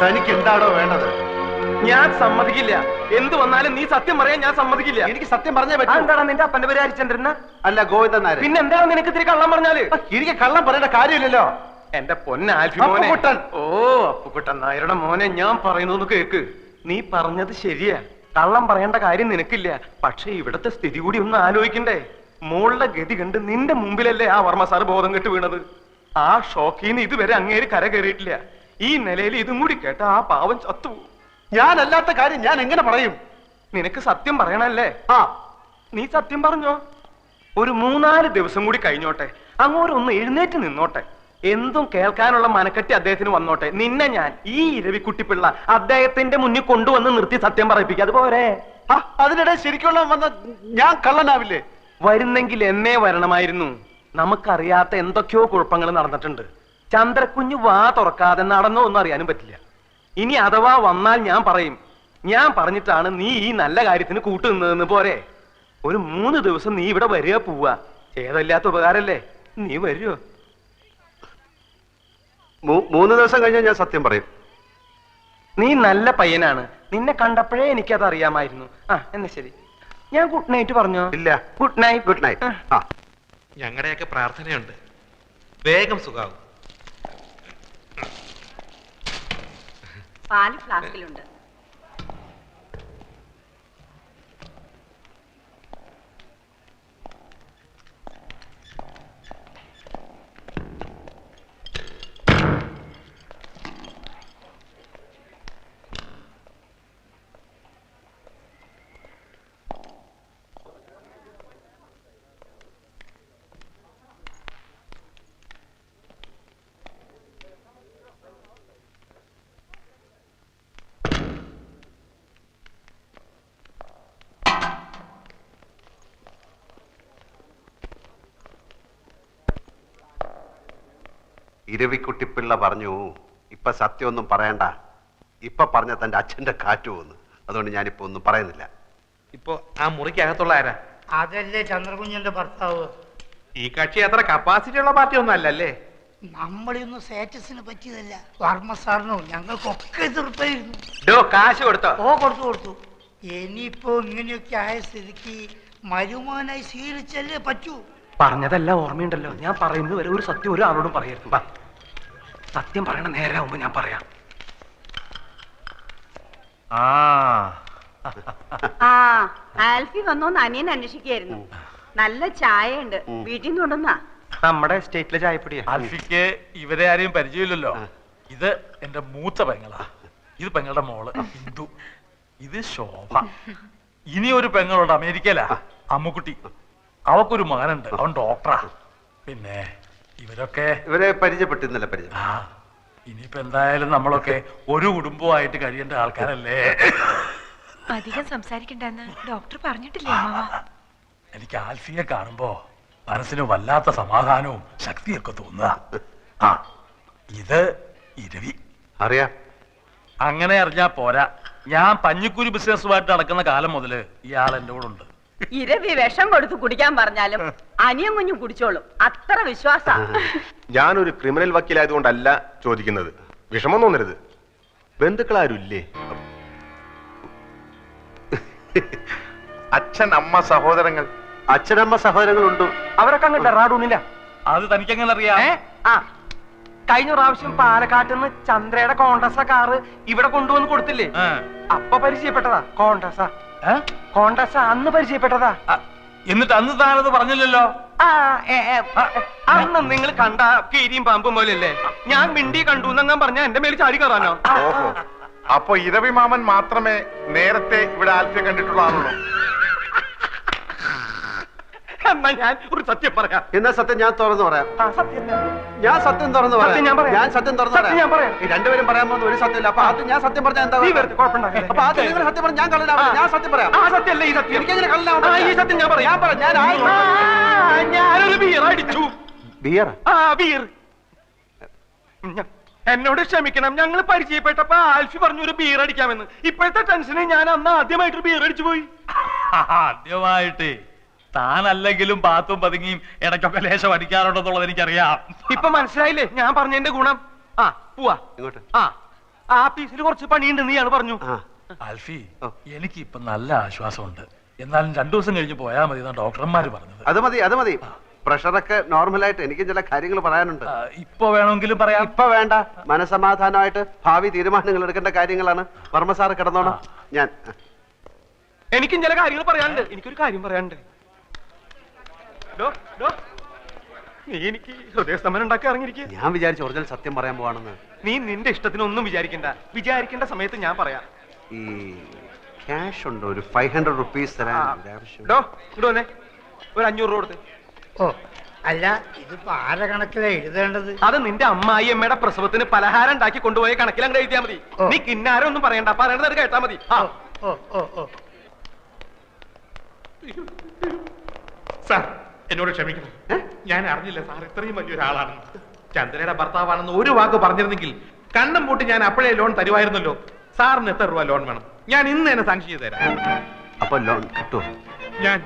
തനിക്ക് എന്താണോ വേണ്ടത്? ഞാൻ സമ്മതിക്കില്ല. എന്ത് വന്നാലും നീ സത്യം പറയാൻ ഞാൻ സമ്മതിക്കില്ല. എനിക്ക് സത്യം പറഞ്ഞേ പറ്റൂ. എന്താണ് നിന്റെ അപ്പന്റെ പേര് ഹരിചന്ദ്രൻ? അല്ല, ഗോവിന്ദൻ നായർ. പിന്നെ എന്താണ് നിനക്ക് ഇത്തിരി കള്ളം പറഞ്ഞാല്? എനിക്ക് കള്ളം പറയേണ്ട കാര്യമില്ലല്ലോ. എന്റെ പൊന്നാൽഫി മോനെ. ഓ, അപ്പുക്കുട്ടൻ നായരുടെ മോനെ, ഞാൻ പറയുന്നത് കേക്ക്. നീ പറഞ്ഞത് ശരിയാ. കള്ളം പറയേണ്ട കാര്യം നിനക്കില്ല. പക്ഷെ ഇവിടത്തെ സ്ഥിതി കൂടി ഒന്ന് ആലോചിക്കണ്ടേ? മോളുടെ ഗതി കണ്ട് നിന്റെ മുമ്പിലല്ലേ ആ വർമ്മ സാറ് ബോധം കെട്ട് വീണത്. ആ ഷോക്കീന്ന് ഇതുവരെ അങ്ങേര് കര കയറിയിട്ടില്ല. ഈ നിലയിൽ ഇതും കൂടി കേട്ട ആ പാവം ചത്തു. ഞാനല്ലാത്ത കാര്യം ഞാൻ എങ്ങനെ പറയും? നിനക്ക് സത്യം പറയണല്ലേ? ആ, നീ സത്യം പറഞ്ഞോ. ഒരു 3-4 ദിവസം കൂടി കഴിഞ്ഞോട്ടെ, അങ്ങോട്ടൊന്ന് എഴുന്നേറ്റ് നിന്നോട്ടെ, എന്തും കേൾക്കാനുള്ള മനക്കെട്ടി അദ്ദേഹത്തിന് വന്നോട്ടെ. നിന്നെ ഞാൻ ഈ ഇരവിക്കുട്ടിപ്പിള്ള അദ്ദേഹത്തിന്റെ മുന്നിൽ കൊണ്ടുവന്ന് നിർത്തി സത്യം പറയിപ്പിക്കുക. അതുപോലെ അതിനിടെ ശരിക്കുള്ള വന്ന ഞാൻ കള്ളനാവില്ലേ? വരുന്നെങ്കിൽ എന്നേ വരണമായിരുന്നു. നമുക്കറിയാത്ത എന്തൊക്കെയോ കുഴപ്പങ്ങൾ നടന്നിട്ടുണ്ട്. ചന്ദ്രക്കുഞ്ഞ് വാ തുറക്കാതെ നടന്നോ ഒന്നും അറിയാനും പറ്റില്ല. ഇനി അഥവാ വന്നാൽ ഞാൻ പറയും. ഞാൻ പറഞ്ഞിട്ടാണ് നീ ഈ നല്ല കാര്യത്തിന് കൂട്ടുനിന്നതെന്ന്. പോരെ, ഒരു 3 ദിവസം നീ ഇവിടെ വരിക പോവാ. ഏതല്ലാത്ത ഉപകാരല്ലേ? നീ വരുമോ? 3 ദിവസം കഴിഞ്ഞാൽ ഞാൻ സത്യം പറയും. നീ നല്ല പയ്യനാണ്. നിന്നെ കണ്ടപ്പോഴേ എനിക്കത് അറിയാമായിരുന്നു. എന്നാ ശരി, ഞാൻ ഗുഡ് നൈറ്റ് പറഞ്ഞോ? ഇല്ല. Good night. Good night. ഞങ്ങളുടെയൊക്കെ പ്രാർത്ഥനയുണ്ട്, വേഗം സുഖാവും. പാല് ഫ്ലാസ്കിലുണ്ട്. ഇരവിക്കുട്ടിപ്പിള്ള പറഞ്ഞു, ഇപ്പൊ സത്യമൊന്നും പറയണ്ട, ഇപ്പൊ പറഞ്ഞ തന്റെ അച്ഛന്റെ കാറ്റ് പോകുന്നു. അതുകൊണ്ട് ഞാനിപ്പോ ഒന്നും പറയുന്നില്ല. ഇപ്പൊ ആ മുറിക്കകത്തുള്ള ആരാ? അതല്ലേ ചന്ദ്രകുഞ്ഞന്റെ ഭർത്താവ്. ഈ കക്ഷി അത്ര കപ്പാസിറ്റി ഉള്ള പാർട്ടി ഒന്നും അല്ലല്ലേ? നമ്മളൊന്നും സ്റ്റാറ്റസിന് പറ്റിയതല്ല. വർമ്മ സാറിനോ ഞങ്ങൾക്കൊക്കെ എതിർപ്പായിരുന്നു. കാശ് കൊടുത്തോ? കൊടുത്തു. ഇനിയിപ്പോ ഇങ്ങനെയൊക്കെ ആയ സ്ഥിതിക്ക് മരുമാനായി സ്വീകരിച്ചല്ലേ പറ്റൂ. പറഞ്ഞതെല്ലാം ഓർമ്മയുണ്ടല്ലോ. ഞാൻ പറയുന്നത് വരെ ഒരു സത്യം ഒരാളോടും പറയരുത്. സത്യം പറയണ നേരാവുമ്പോ ഞാൻ പറയാം. ആൽഫി വന്നോന്ന് അനിയൻ അന്വേഷിക്കായിരുന്നു. നല്ല ചായ ഉണ്ട്, വീട്ടിൽ നിന്ന് കൊണ്ടുവന്നാ. നമ്മുടെ സ്റ്റേറ്റിലെ ചായപ്പൊടിയാ. ആൽഫിക്ക് ഇവരെ ആരെയും പരിചയമില്ലല്ലോ. ഇത് എന്റെ മൂത്ത പെങ്ങളാ. ഇത് പെങ്ങളുടെ മോള് ഹിന്ദു. ഇത് ശോഭ. ഇനി ഒരു പെങ്ങളുണ്ട് അമേരിക്കയിലാ, അമ്മുക്കുട്ടി. അവക്കൊരു മകനുണ്ട്, അവൻ ഡോക്ടറാ. പിന്നെ ഇവരെ പരിചയപ്പെട്ടിരുന്നല്ലേ? പരിചയം. ഇനിയിപ്പോ എന്തായാലും നമ്മളൊക്കെ ഒരു കുടുംബമായിട്ട് കഴിയേണ്ട ആൾക്കാരല്ലേ. അധികം സംസാരിക്കണ്ടെന്ന് ഡോക്ടർ പറഞ്ഞിട്ടില്ലേ അമ്മാവ? എനിക്ക് ആൽഫിയെ കാണുമ്പോ മനസ്സിന് വല്ലാത്ത സമാധാനവും ശക്തിയൊക്കെ തോന്നുക. ഇത് ഇരവി. അറിയാം. അങ്ങനെ അറിഞ്ഞാ പോരാ. ഞാൻ പഞ്ഞിക്കുരി ബിസിനസ്സുമായിട്ട് നടക്കുന്ന കാലം മുതല് ഇയാൾ എന്റെ കൂടെ ഉണ്ട്. ഇരവി വിഷം കൊടുത്ത് കുടിക്കാൻ പറഞ്ഞാലും അനിയൻ കുഞ്ഞും കുടിച്ചോളും, അത്ര വിശ്വാസ. ഞാനൊരു ക്രിമിനൽ വക്കീലായതുകൊണ്ടല്ല ചോദിക്കുന്നത്. വിഷമം തോന്നരുത്. ബന്ധുക്കളാരുമില്ലേ? അച്ഛൻ, അമ്മ, സഹോദരങ്ങൾ? അച്ഛനമ്മ സഹോദരങ്ങളുണ്ട്. അവരൊക്കെ അങ്ങ് ഡെറാഡൂണില്ല. അത് തനിക്കെങ്ങനെ അറിയാം? കഴിഞ്ഞ പ്രാവശ്യം പാലക്കാട്ട് നിന്ന് ചന്ദ്രയുടെ കോണ്ടസ കാറ് ഇവിടെ കൊണ്ടുവന്ന് കൊടുത്തില്ലേ? അപ്പൊ പരിചയപ്പെട്ടതാ. കോണ്ടസ അന്ന് പരിചയപ്പെട്ടതാ. എന്നിട്ട് അന്ന് താനത് പറഞ്ഞില്ലല്ലോ. അന്ന് നിങ്ങൾ കണ്ട കീരിയും പാമ്പും പോലെയല്ലേ? ഞാൻ മിണ്ടി കണ്ടു എന്നങ്ങാൻ പറഞ്ഞ എന്റെ മേൽ ചാടി കയറാനോ? ഓഹോ, അപ്പൊ ഇരവി മാമൻ മാത്രമേ നേരത്തെ ഇവിടെ ആൽഫിയെ കണ്ടിട്ടുള്ള ആളുള്ളൂ. എന്നാ ഞാൻ ഒരു സത്യം പറയാം. എന്നാ സത്യം ഞാൻ തുറന്നു പറയാം. ഞാൻ സത്യം തുറന്നു പറയാം. ഞാൻ സത്യം തുറന്നു പറയാം. രണ്ടുപേരും പറയാൻ പോകുന്ന ഒരു സത്യമില്ല. അപ്പൊ ആദ്യം ഞാൻ സത്യം പറഞ്ഞാൽ എന്താ? അപ്പൊ ആദ്യം നിങ്ങൾ സത്യം പറഞ്ഞാൽ ഞാൻ കള്ളനാവില്ല. ഞാൻ സത്യം പറയാം. സത്യമല്ലേ ഈ സത്യം? എനിക്കെങ്ങനെ കള്ളനാവണം? ഈ സത്യം ഞാൻ പറയാം. ഞാനൊരു ബിയർ അടിച്ചു. ബിയർ? ബിയർ. എന്നോട് ക്ഷമിക്കണം, ഞങ്ങൾ പരിചയപ്പെട്ടപ്പോ ആൽഫി പറഞ്ഞു ഒരു ബിയർ അടിക്കാമെന്ന്. ഇപ്പോഴത്തെ ടെൻഷന് ഞാൻ അന്ന് ആദ്യമായിട്ടൊരു ബിയർ അടിച്ചു പോയി. ആദ്യമായിട്ട് താനല്ലെങ്കിലും പാത്തും പതുങ്ങിയും ഇടയ്ക്കൊക്കെ ലേശം അടിക്കാറുണ്ടെന്നുള്ളത് എനിക്കറിയാം. ഇപ്പൊ മനസ്സിലായില്ലേ ഞാൻ പറഞ്ഞതിന്റെ ഗുണം? പോവാ. ഇങ്ങോട്ട്. ആഫീസിൽ കുറച്ച് പണിയുണ്ടെന്ന് ഇയാൾ പറഞ്ഞു. ആൽഫി, എനിക്ക് ഇപ്പൊ നല്ല ആശ്വാസമുണ്ട്. എന്നാലും 2 ദിവസം കഴിഞ്ഞ് പോയാൽ മതി എന്നാണ് ഡോക്ടർമാര് പറഞ്ഞത്. അത് മതി. പ്രഷറൊക്കെ നോർമലായിട്ട് എനിക്ക് ചില കാര്യങ്ങൾ പറയാനുണ്ട്. ഇപ്പൊ വേണമെങ്കിലും പറയാം. ഇപ്പൊ വേണ്ട, മനസമാധാനമായിട്ട് ഭാവി തീരുമാനങ്ങൾ എടുക്കേണ്ട കാര്യങ്ങളാണ്. വർമ്മ സാറ് കിടന്നോണം. എനിക്കും ചില കാര്യങ്ങൾ പറയാനുണ്ട്. എനിക്കൊരു കാര്യം പറയാനുണ്ട്. നീ എനിക്ക് ഹൃദയസ്തംഭനം ഉണ്ടാക്കി ഇറങ്ങിയിരിക്കുക. ഞാൻ വിചാരിച്ചു ഒറിജിനൽ സത്യം പറയാൻ പോവാണെന്ന്. നീ നിന്റെ ഇഷ്ടത്തിനൊന്നും വിചാരിക്കേണ്ട സമയത്ത് ഞാൻ പറയാം. ഈ ക്യാഷ് ഉണ്ടോ? ഒരു 500 റുപ്പീസ് തരാൻ ആവശ്യം. ഒരു 500 രൂപ കൊടുത്ത്. ഓ അല്ല, ഇതിപ്പോ ആരെ കണക്കിലാ എഴുതേണ്ടത്? അത് നിന്റെ അമ്മായിയമ്മയുടെ പ്രസവത്തിന് പലഹാരം ഉണ്ടാക്കി കൊണ്ടുപോയ കണക്കിൽ അങ്ങോട്ട് എഴുതിയാ മതി. നീ കിന്നാരം ഒന്നും പറയണ്ട, പറയണത് കേട്ടാ മതി. സാർ എന്നോട് ക്ഷമിക്കണം, ഞാൻ അറിഞ്ഞില്ല സാർ ഇത്രയും വലിയൊരാളാണെന്ന്. ചന്ദ്രയുടെ ഭർത്താവാണെന്ന് ഒരു വാക്ക് പറഞ്ഞിരുന്നെങ്കിൽ കണ്ണും പൂട്ടി ഞാൻ അപ്പോഴേ ലോൺ തരുമായിരുന്നല്ലോ. സാറിന് എത്ര രൂപ ലോൺ വേണം? ഞാൻ ഇന്ന് തന്നെ സാങ്ഷൻ ചെയ്ത് തരാം. അപ്പൊ ലോൺ കിട്ടുമോ? ഞാൻ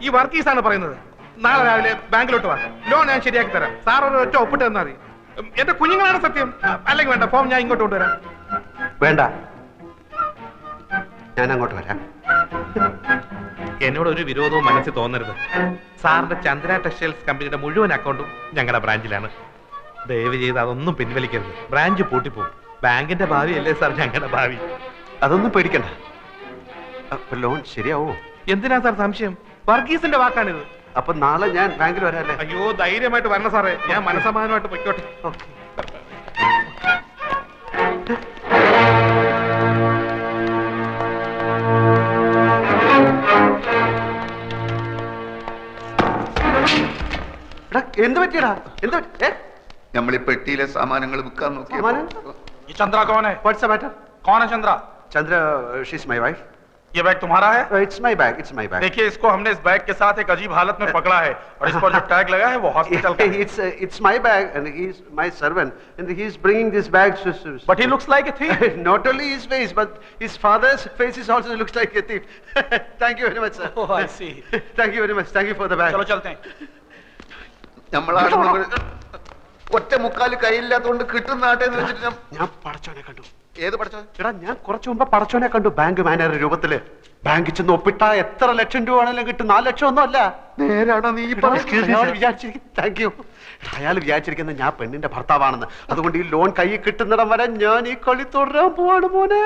ഈ വർക്കീസാണ് പറയുന്നത്. നാളെ രാവിലെ ബാങ്കിലോട്ട് വാ, ലോൺ ഞാൻ ശരിയാക്കി തരാം. സാർ ഒരു ഒറ്റ ഒപ്പിട്ട് തന്നാൽ മതി. എന്റെ കുഞ്ഞുങ്ങളാണ് സത്യം. അല്ലെങ്കിൽ വേണ്ട, ഫോം ഞാൻ ഇങ്ങോട്ട് കൊണ്ടുവരാം. വേണ്ട, ഞാൻ അങ്ങോട്ട് വരാം. എന്നോട് ഒരു വിരോധവും മനസ്സിൽ തോന്നരുത്. സാറിന്റെ ചന്ദ്ര ടെക്സ്റ്റൈൽസ് കമ്പനിയുടെ മുഴുവൻ അക്കൗണ്ടും ഞങ്ങളുടെ ബ്രാഞ്ചിലാണ്. ദയവ് ചെയ്ത് അതൊന്നും പിൻവലിക്കരുത്. ബ്രാഞ്ച് പൂട്ടിപ്പോകും. ബാങ്കിന്റെ ഭാവി അല്ലേ സാർ ഞങ്ങളുടെ ഭാവി. അതൊന്നും പേടിക്കണ്ട. ലോൺ ശരിയാവോ? എന്തിനാ സാർ സംശയം? വർഗീസിന്റെ വാക്കാണിത്. അപ്പൊ നാളെ ഞാൻ ബാങ്കിൽ വരാല്ലേ? അയ്യോ, ധൈര്യമായിട്ട് വരണം സാറേ. ഞാൻ മനസമാധാനമായിട്ട് പൊയ്ക്കോട്ടെ. എന്ത് പറ്റിയടാ? എന്ത് നമ്മൾ ഈ പെട്ടിയിലെ സാമാനങ്ങൾ വിൽക്കാൻ നോക്കി. चंद्रा कौन है? What's the matter? कौन है Chandra? Chandra, she's my wife. ये बैग तुम्हारा है? It's my bag. It's my bag. देखिए, इसको हमने इस बैग के साथ एक अजीब हालत में पकड़ा है और इस पर जो टैग लगा है वो हॉस्पिटल का है. It's my bag and he's my servant and he's bringing this bag. But he looks like a thief. Not only his face but his father's face is also looks like a thief. Thank you very much, sir. Oh, I see. Thank you very much. Thank you for the bag. चलो चलते हैं. ഒറ്റ മുക്കാല് കയ്യില്ലാത്തതുകൊണ്ട് കിട്ടുന്ന നാട്ടെന്ന് വെച്ചിട്ട് ഞാൻ പടച്ചോനെ കണ്ടു. ഏത് പഠിച്ചോ? എടാ, ഞാൻ കുറച്ചു മുമ്പ് പടച്ചോനെ കണ്ടു. ബാങ്ക് മാനേജർ രൂപത്തില്. ബാങ്കിൽ ചെന്ന് ഒപ്പിട്ട എത്ര ലക്ഷം രൂപ ആണെങ്കിലും കിട്ടും. 4 ലക്ഷം ഒന്നും അല്ല. നേരാണോ നീ താങ്ക് യു. അയാൾ വിചാരിച്ചിരിക്കുന്നത് ഞാൻ പെണ്ണിന്റെ ഭർത്താവാണെന്ന്. അതുകൊണ്ട് ഈ ലോൺ കയ്യിൽ കിട്ടുന്നിടം വരെ ഞാൻ ഈ കളി തുടരാൻ പോവാണ് മോനെ.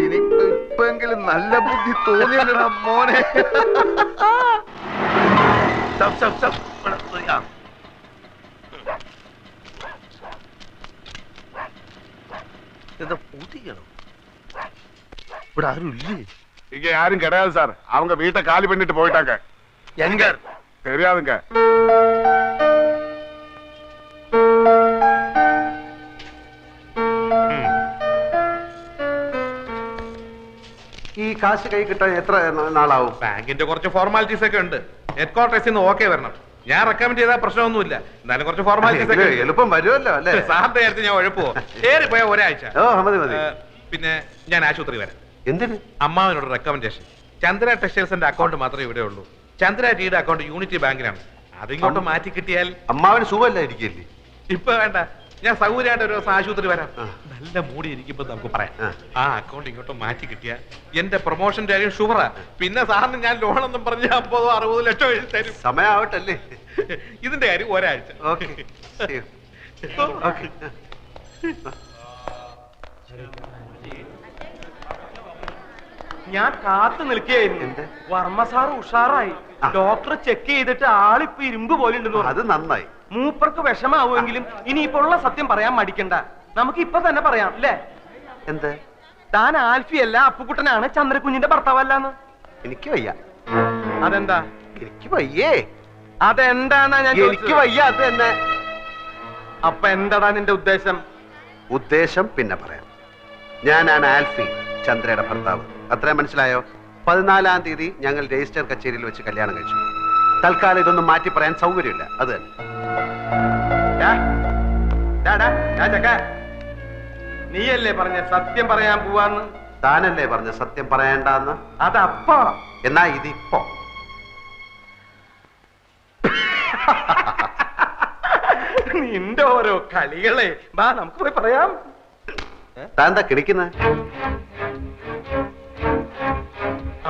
ഇനിയിപ്പെങ്കിലും നല്ല ബുദ്ധി തോന്നിയല്ലടാ മോനെ. ഇവിടെ ആരും ഇല്ലേ? இங்க யாரும் கிடையாது சார். அவங்க வீட்டை காலி பண்ணிட்டு போயிட்டாங்க. எங்க தெரியாதுங்க. ഈ കാശ് കൈ കിട്ടാൻ എത്ര നാളാവും? ബാങ്കിന്റെ കുറച്ച് ഫോർമാലിറ്റീസ് ഒക്കെ ഉണ്ട്. ഹെഡ് ക്വാർട്ടേഴ്സിൽ നിന്ന് ഓക്കെ വരണം. ഞാൻ റെക്കമെൻഡ് ചെയ്താൽ പ്രശ്നമൊന്നുമില്ല. എന്നാലും കുറച്ച് ഫോർമാലിറ്റീസ് ഒക്കെ എളുപ്പം വരുമല്ലോ അല്ലേ? സാറിന്റെ കാര്യത്തിൽ ഞാൻ ഉഴപ്പോ ഏറിപ്പോയ ഒരാഴ്ച. മതി മതി. പിന്നെ ഞാൻ ആശുപത്രി വരാം. എന്തിന്? അമ്മാവനോട് റെക്കമെൻഡേഷൻ. ചന്ദ്ര ടെക്സ്റ്റൈൽസിന്റെ അക്കൗണ്ട് മാത്രമേ ഇവിടെ ഉള്ളൂ. ചന്ദ്ര ടീയുടെ അക്കൗണ്ട് യൂണിറ്റി ബാങ്കിലാണ്. അതിങ്ങോട്ട് മാറ്റി കിട്ടിയാൽ അമ്മാവന് സുഖമല്ലായിരിക്കില്ലേ? ഇപ്പൊ വേണ്ട, ഞാൻ സൗകര്യമായിട്ട് ഒരു ദിവസം ആശുപത്രി വരാം. നല്ല മൂടി ഇരിക്കുമ്പോ നമുക്ക് പറയാം. ആ അക്കൗണ്ട് ഇങ്ങോട്ട് മാറ്റി കിട്ടിയ എന്റെ പ്രൊമോഷന്റെ കാര്യം ഷുവറാ. പിന്നെ സാറിന് ഞാൻ ലോണൊന്നും പറഞ്ഞ് 50-60 ലക്ഷം എഴുതി തരും. സമയാവട്ടല്ലേ? ഇതിന്റെ കാര്യം ഒരാഴ്ച. ഞാൻ കാത്തു നിൽക്കുകയായിരുന്നു. വർമ്മ സാർ ഉഷാറായി. ഡോക്ടർ ചെക്ക് ചെയ്തിട്ട് ആളിപ്പോ ഇരുമ്പ് പോലെ ഉണ്ടെന്ന്. അത് നന്നായി. മൂപ്പർക്ക് വിഷമാവുമെങ്കിലും ഇനിയിപ്പോ ഉള്ള സത്യം പറയാൻ മടിക്കണ്ട. നമുക്ക് ഇപ്പൊ തന്നെ പറയാം അല്ലേ? എന്ത്? താൻ ആൽഫിയല്ല, അപ്പുക്കുട്ടനാണ് ചന്ദ്രകുഞ്ഞിന്റെ ഭർത്താവല്ലാന്ന്. എനിക്ക് വയ്യ. അതെന്താ? എനിക്ക് വയ്യേ. അതെന്താന്നാ ഞാൻ? എനിക്ക് വയ്യ. അത് തന്നെ. അപ്പൊ എന്താടാ നിന്റെ ഉദ്ദേശം? ഉദ്ദേശം പിന്നെ പറയാം. ഞാനാണ് ആൽഫി, ചന്ദ്രയുടെ ഭർത്താവ്. അത്രയും മനസ്സിലായോ? 14-ാം തീയതി ഞങ്ങൾ രജിസ്റ്റർ കച്ചേരിയിൽ വെച്ച് കല്യാണം കഴിച്ചു. തൽക്കാലം ഇതൊന്നും മാറ്റി പറയാൻ സൗകര്യമില്ല. അത് തന്നെ. നീയല്ലേ പറഞ്ഞ സത്യം പറയാൻ പോവാന്ന്? താനല്ലേ പറഞ്ഞ സത്യം പറയണ്ടെന്ന്? അതപ്പോ. എന്നാ ഇതിപ്പോ. നിന്റെ ഓരോ കളികളെ ബാ നമുക്ക് പോയി പറയാം. താൻ എന്താ കിണിക്കുന്നത്?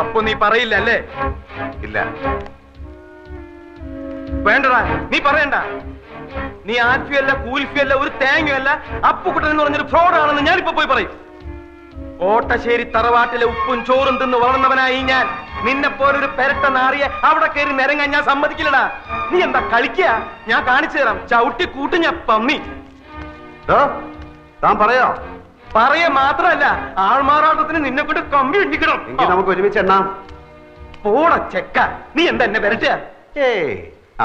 അപ്പൊ നീ പറയില്ല അല്ലേ? ഇല്ല. വേണ്ടടാ, നീ പറയണ്ട. നീ ആൽഫിയല്ല കൂൽഫിയല്ല ഒരു തേങ്ങയല്ല, അപ്പുക്കുട്ടൻ എന്ന് പറഞ്ഞൊരു ഫ്രോഡാണെന്ന് ഞാനിപ്പോ പോയി പറയും. കോട്ടശ്ശേരി തറവാട്ടിലെ ഉപ്പും ചോറും തിന്ന് വളർന്നവനായി ഞാൻ. നിന്നെ പോലൊരു പെരട്ട നാറിയെ അവിടെ കയറി നിരങ്ങാൻ ഞാൻ സമ്മതിക്കില്ലടാ. നീ എന്താ കളിക്കുക? ഞാൻ കാണിച്ചു തരാം. ചവിട്ടി കൂട്ടി ഞാൻ പന്നി. താൻ പറയോ? പറയ മാത്രല്ല, ആൾമാറാട്ടത്തിന് നിന്നെ കൊണ്ട് കമ്പി ഇടിക്കണം. എങ്കിൽ നമുക്ക് ഒരുമിച്ച് എണ്ണാം. പോട ചെക്ക, നീ എന്താ എന്നെ പെരട്ടുക? ഏയ്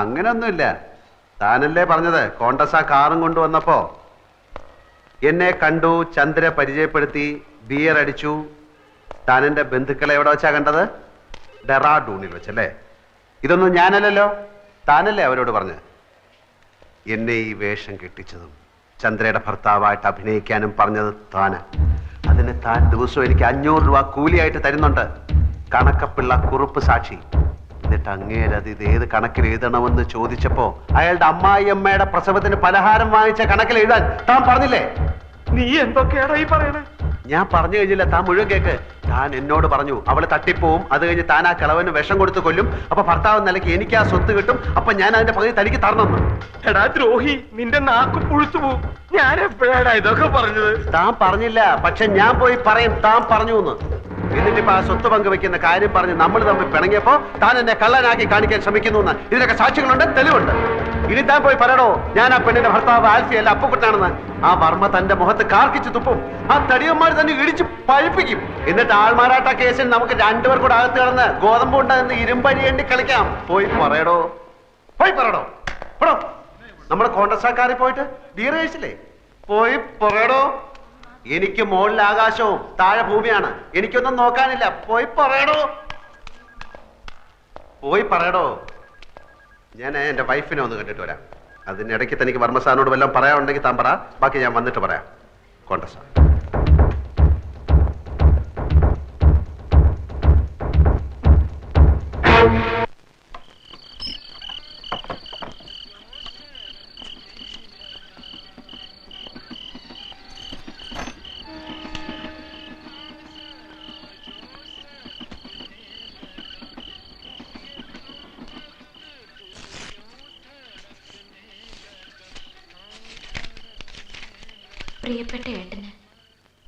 അങ്ങനൊന്നുമില്ല. താനല്ലേ പറഞ്ഞത് കോണ്ടസ കാറും കൊണ്ടുവന്നപ്പോ എന്നെ കണ്ടു, ചന്ദ്ര പരിചയപ്പെടുത്തി, ബിയർ അടിച്ചു. താൻ എന്റെ ബന്ധുക്കളെ എവിടെ വെച്ചാ കണ്ടത്? ഡെറാഡൂണിൽ വെച്ചല്ലേ? ഇതൊന്നും ഞാനല്ലല്ലോ, താനല്ലേ അവരോട് പറഞ്ഞ് എന്നെ ഈ വേഷം കെട്ടിച്ചതും ചന്ദ്രയുടെ ഭർത്താവായിട്ട് അഭിനയിക്കാനും പറഞ്ഞത് താന്. അതിന് താൻ ദിവസവും എനിക്ക് 500 രൂപ കൂലിയായിട്ട് തരുന്നുണ്ട്. കണക്കപ്പിള്ള കുറുപ്പ് സാക്ഷി. എന്നിട്ട് അങ്ങേരത് ഇത് ഏത് കണക്കിൽ എഴുതണമെന്ന് ചോദിച്ചപ്പോ അയാളുടെ അമ്മായിയമ്മയുടെ പ്രസവത്തിന് പലഹാരം വാങ്ങിച്ച കണക്കിൽ എഴുതാൻ താൻ പറഞ്ഞില്ലേ? നീ എന്തൊക്കെയാടാ ഈ പറയണേ? ഞാൻ പറഞ്ഞു കഴിഞ്ഞില്ല, താൻ മുഴുവൻ കേക്ക്. താൻ എന്നോട് പറഞ്ഞു അവള് തട്ടിപ്പോവും, അത് കഴിഞ്ഞ് താൻ ആ കിളവന് വിഷം കൊടുത്ത് കൊല്ലും, അപ്പൊ ഭർത്താവ് നിലയ്ക്ക് എനിക്ക് ആ സ്വത്ത് കിട്ടും, അപ്പൊ ഞാൻ അതിന്റെ പകുതി തനിക്ക് തരണമെന്ന്. എടാ ദ്രോഹി, നിന്റെ നാക്ക് പുഴുത്തു പോവും. ഞാൻ എപ്പോഴാടാ ഇതൊക്കെ പറഞ്ഞത്? താൻ പറഞ്ഞില്ല, പക്ഷെ ഞാൻ പോയി പറയും താൻ പറഞ്ഞു എന്ന്. എന്നിട്ടിപ്പോ ആ സ്വത്ത് പങ്കുവെക്കുന്ന കാര്യം പറഞ്ഞ് നമ്മൾ തമ്മിൽ പിണങ്ങിയപ്പോ താൻ എന്നെ കള്ളനാക്കി കാണിക്കാൻ ശ്രമിക്കുന്നു എന്ന് ഇതിനൊക്കെ സാക്ഷികളുണ്ട്, തെളിവുണ്ട്. ഇനി താൻ പോയി പറയണോ ഞാൻ ആ പെണ്ണിന്റെ ഭർത്താവ് ആൽഫി അല്ല അപ്പുക്കുട്ടനാണെന്ന്? ആ വർമ്മ തന്റെ മുഖത്ത് കാർക്കിച്ച് തുപ്പും, ആ തടിയന്മാർ തന്നെ ഇടിച്ച് പഴിപ്പിക്കും. എന്നിട്ട് ആൾമാറാട്ട കേസിൽ നമുക്ക് രണ്ടുപേർ കൂടെ അകത്ത് കിടന്ന് ഗോതമ്പ് ഉണ്ടെന്ന് ഇരുമ്പഴിയേണ്ടി കളിക്കാം. പോയി പറയടോ, പോയി പറയടോ. എടോ, നമ്മുടെ കോൺഗ്രസ്സാക്കാരിൽ പോയിട്ട് ബിയർ കഴിച്ചില്ലേ? പോയി പറയടോ. എനിക്ക് മുകളിൽ ആകാശവും താഴെ ഭൂമിയാണ്, എനിക്കൊന്നും നോക്കാനില്ല. പോയി പറയടോ, പോയി പറയടോ. ഞാൻ എന്റെ വൈഫിനെ ഒന്ന് കണ്ടിട്ട് വരാം. അതിനിടയ്ക്ക് തനിക്ക് വർമ്മ സാറിനോട് വല്ലതും പറയാനുണ്ടെങ്കിൽ താൻ പറ, ബാക്കി ഞാൻ വന്നിട്ട് പറയാം. കോൺഗ്രസ് പ്രിയപ്പെട്ട ഏട്ടന്,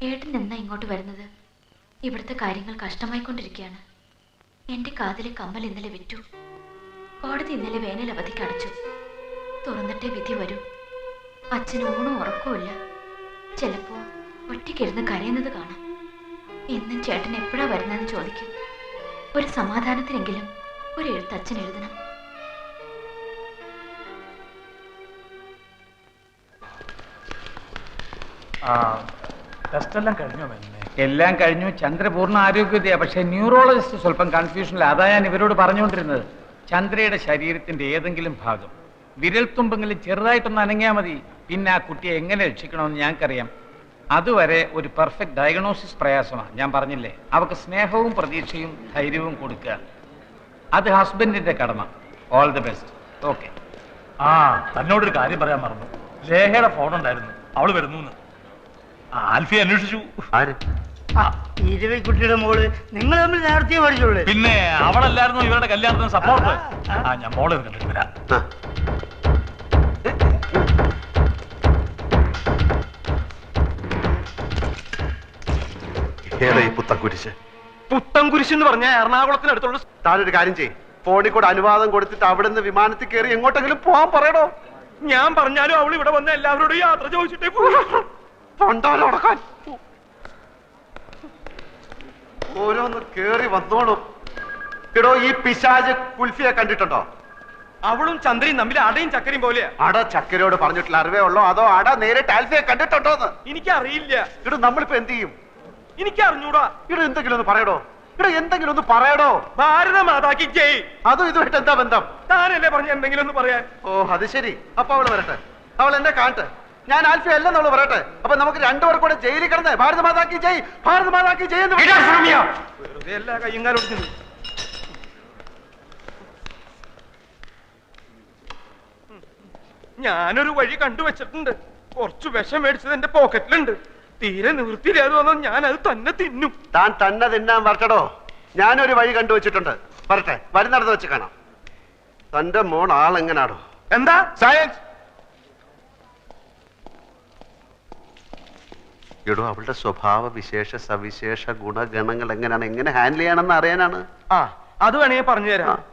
ഏട്ടൻ എന്നാ ഇങ്ങോട്ട് വരുന്നത്? ഇവിടുത്തെ കാര്യങ്ങൾ കഷ്ടമായിക്കൊണ്ടിരിക്കുകയാണ്. എൻ്റെ കാതിലെ കമ്മൽ ഇന്നലെ വിറ്റു. കോടതി ഇന്നലെ വേനൽ അവധിക്ക് അടച്ചു. തുറന്നിട്ടേ വിധി വരൂ. അച്ഛന് ഊണും ഉറക്കവുമില്ല. ചിലപ്പോ ഒറ്റയ്ക്കിരുന്ന് കരയുന്നത് കാണാം. എന്നും ചേട്ടൻ എപ്പോഴാ വരുന്നതെന്ന് ചോദിക്കും. ഒരു സമാധാനത്തിനെങ്കിലും ഒരു എഴുത്ത് അച്ഛൻ എഴുതണം. ടെസ്റ്റ് എല്ലാം കഴിഞ്ഞോ? എല്ലാം കഴിഞ്ഞു. ചന്ദ്രപൂർണ്ണ ആരോഗ്യതയാ. പക്ഷെ ന്യൂറോളജിസ്റ്റ് സ്വല്പം കൺഫ്യൂഷനില്ല. അതാ ഞാൻ ഇവരോട് പറഞ്ഞുകൊണ്ടിരുന്നത്. ചന്ദ്രയുടെ ശരീരത്തിന്റെ ഏതെങ്കിലും ഭാഗം വിരൽത്തുമ്പെങ്കിലും ചെറുതായിട്ടൊന്ന് അനങ്ങിയാൽ മതി. പിന്നെ ആ കുട്ടിയെ എങ്ങനെ രക്ഷിക്കണമെന്ന് ഞങ്ങൾക്കറിയാം. അതുവരെ ഒരു പെർഫെക്റ്റ് ഡയഗ്നോസിസ് പ്രയാസമാണ്. ഞാൻ പറഞ്ഞില്ലേ, അവർക്ക് സ്നേഹവും പ്രതീക്ഷയും ധൈര്യവും കൊടുക്കുക. അത് ഹസ്ബൻഡിന്റെ കടമ. All the best. ഓക്കെ. തന്നോടൊരു കാര്യം പറയാൻ മറന്നു. ലേഹയുടെ ഫോൺ ഉണ്ടായിരുന്നു, അവള് വരുന്നു. ആൽഫി അന്വേഷിച്ചു. കുട്ടിയുടെ മോള് നിങ്ങൾ തമ്മിൽ നേരത്തെ പഠിച്ചോളൂ. പിന്നെ അവളല്ലായിരുന്നു ഇവരുടെ കല്യാണത്തിന് സപ്പോർട്ട്. ഞാൻ മോളെ കണ്ടിട്ട് വരാം. പുത്തൻകുരിശ് എന്ന് പറഞ്ഞ എറണാകുളത്തിനടുത്തുള്ള. താനൊരു കാര്യം ചെയ്യും, ഫോണിൽ കൂടെ അനുവാദം കൊടുത്തിട്ട് അവിടെ നിന്ന് വിമാനത്തിൽ കയറി എങ്ങോട്ടെങ്കിലും പോവാൻ പറയണോ. ഞാൻ പറഞ്ഞാലും അവൾ ഇവിടെ വന്ന എല്ലാവരോടും യാത്ര ചോദിച്ചിട്ടേ പണ്ടാലോടക്കാൻ ഓരോന്ന് കേറി വന്നോളും. എടോ, ഈ പിശാച് കുൽഫിയെ കണ്ടിട്ടുണ്ടോ? അവളും ചന്ദ്രയും തമ്മിൽ അടയും ചക്കരയും പോലെയാ. അട ചക്കരയോട് പറഞ്ഞിട്ടുള്ള അറിവേ ഉള്ളോ, അതോ അട നേരിട്ട് ആൽഫിയെ കണ്ടിട്ടുണ്ടോന്ന്? എനിക്കറിയില്ല. ഇവിടെ നമ്മളിപ്പോ എന്ത് ചെയ്യും? എനിക്ക് അറിഞ്ഞൂടാ. ഇവിടെ എന്തെങ്കിലും ഒന്ന് പറയടോ. ഇവിടെ എന്തെങ്കിലും ഒന്ന് പറയടോ. ഭാരത മാതാക്കി ജയ്. അതും ഇതുമായിട്ട് എന്താ ബന്ധം? താനല്ലേ പറഞ്ഞ എന്തെങ്കിലും ഒന്ന് പറയാൻ. ഓ അത് ശരി. അപ്പൊ അവള് വരട്ടെ, അവൾ എന്നെ കാണട്ടെ. ഞാൻ ആൽഫി അല്ലെന്നുള്ളു പറയട്ടെ. അപ്പൊ നമുക്ക് രണ്ടുപേർ കൂടെ ജയിലിൽ കിടന്ന് ഭാരത മാതാക്കി ജയ്, ഭാരത മാതാക്കി ജയ് എന്ന് വെറുതെ എല്ലാ കയ്യങ്കാലും. ഞാനൊരു വഴി കണ്ടുവച്ചിട്ടുണ്ട്. കുറച്ച് വിഷം മേടിച്ചത് എന്റെ പോക്കറ്റിലുണ്ട്. തീരെ നിവൃത്തിയില്ലാതെ വന്നാൽ ഞാൻ അത് തന്നെ തിന്നും. താൻ തന്നെ തിന്നാൻ വരട്ടടോ. ഞാനൊരു വഴി കണ്ടുവച്ചിട്ടുണ്ട്. വരട്ടെ, വരുന്നിടത്ത് വെച്ച് കാണാം. തന്റെ മോൾ ആളെങ്ങനാടോ? എന്താ? സയൻസ്. എടോ, അവളുടെ സ്വഭാവ വിശേഷ സവിശേഷ ഗുണഗണങ്ങൾ എങ്ങനെയാണ്, എങ്ങനെ ഹാൻഡിൽ ചെയ്യണമെന്ന് അറിയാനാണ്. അത് വേണമെങ്കിൽ പറഞ്ഞു തരാം.